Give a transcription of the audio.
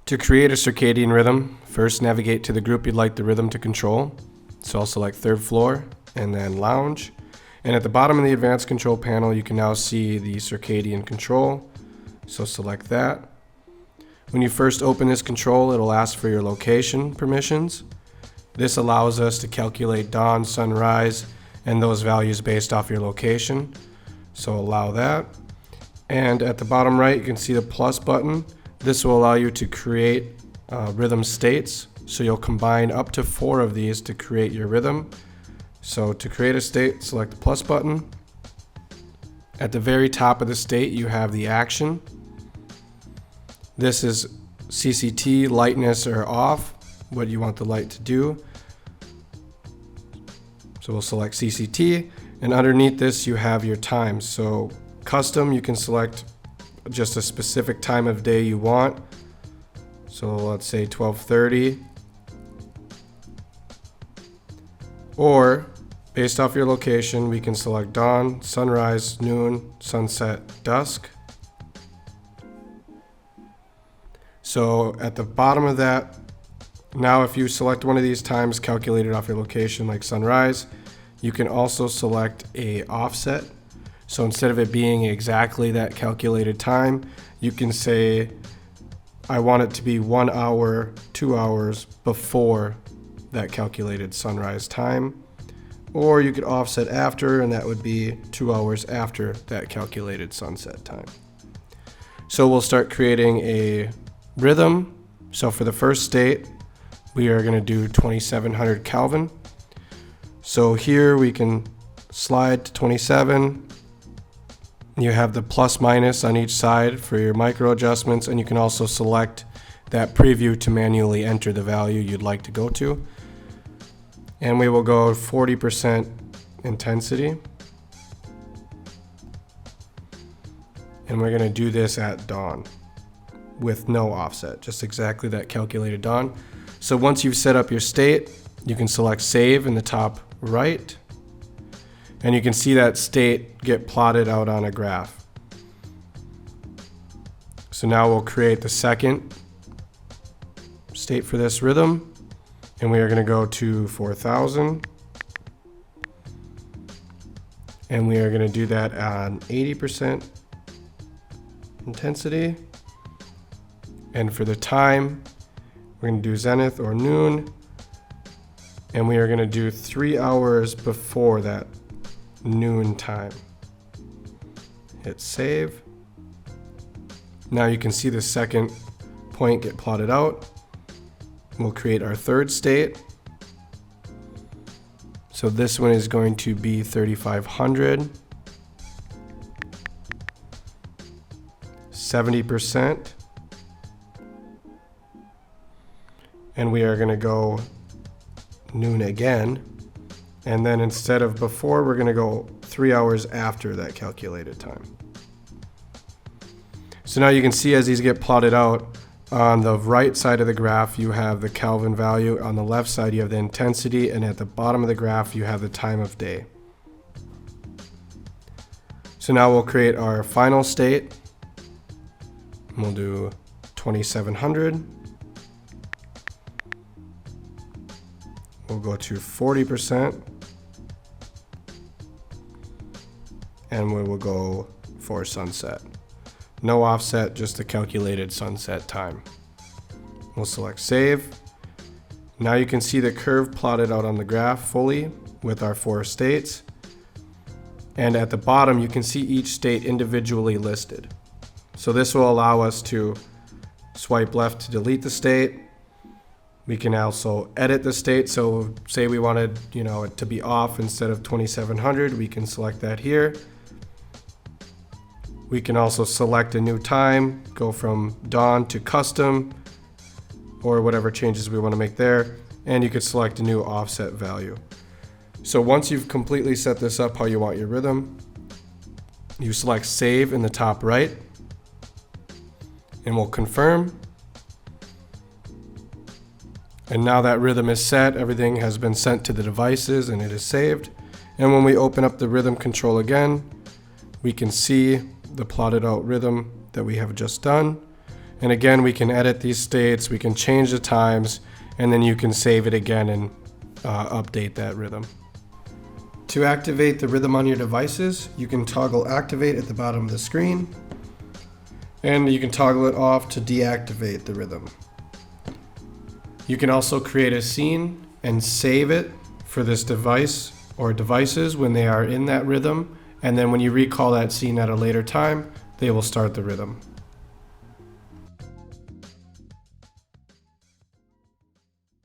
To create a circadian rhythm, first navigate to the group you'd like the rhythm to control. So I'll select third floor and then lounge. And at the bottom of the advanced control panel, you can now see the circadian control. So select that. When you first open this control, it'll ask for your location permissions. This allows us to calculate dawn, sunrise, and those values based off your location. So allow that. And at the bottom right, you can see the plus button. This will allow you to create rhythm states. So you'll combine up to 4 of these to create your rhythm. So to create a state, select the plus button. At the very top of the state, you have the action. This is CCT, lightness or off, what you want the light to do. So we'll select CCT, and underneath this you have your times. So custom, you can select just a specific time of day you want. So let's say 12:30. Or based off your location, we can select dawn, sunrise, noon, sunset, dusk. So at the bottom of that, now if you select one of these times calculated off your location like sunrise, you can also select a offset. So instead of it being exactly that calculated time, you can say, I want it to be 1 hour, 2 hours before that calculated sunrise time. Or you could offset after, and that would be 2 hours after that calculated sunset time. So we'll start creating a rhythm. So for the first state, we are going to do 2700 Kelvin. So here we can slide to 27. You have the plus minus on each side for your micro adjustments, and you can also select that preview to manually enter the value you'd like to go to. And we will go 40% intensity. And we're going to do this at dawn with no offset, just exactly that calculated dawn. So once you've set up your state, you can select save in the top right. And you can see that state get plotted out on a graph. So now we'll create the second state for this rhythm. And we are going to go to 4000. And we are going to do that on 80% intensity. And for the time, we're going to do zenith or noon. And we are going to do 3 hours before that noon time. Hit save. Now you can see the second point get plotted out. We'll create our third state. So this one is going to be 3500. 70%. And we are going to go noon again. And then instead of before, we're going to go 3 hours after that calculated time. So now you can see as these get plotted out, on the right side of the graph, you have the Kelvin value. On the left side, you have the intensity. And at the bottom of the graph, you have the time of day. So now we'll create our final state. We'll do 2700. We'll go to 40%. And we will go for sunset. No offset, just the calculated sunset time. We'll select save. Now you can see the curve plotted out on the graph fully with our 4 states. And at the bottom, you can see each state individually listed. So this will allow us to swipe left to delete the state. We can also edit the state. So say we wanted, it to be off instead of 2700, we can select that here. We can also select a new time, go from dawn to custom, or whatever changes we want to make there. And you could select a new offset value. So once you've completely set this up how you want your rhythm, you select save in the top right, and we'll confirm. And now that rhythm is set, everything has been sent to the devices and it is saved. And when we open up the rhythm control again, we can see the plotted out rhythm that we have just done. And again, we can edit these states, we can change the times, and then you can save it again and update that rhythm. To activate the rhythm on your devices, you can toggle activate at the bottom of the screen, and you can toggle it off to deactivate the rhythm. You can also create a scene and save it for this device or devices when they are in that rhythm, and then when you recall that scene at a later time, they will start the rhythm.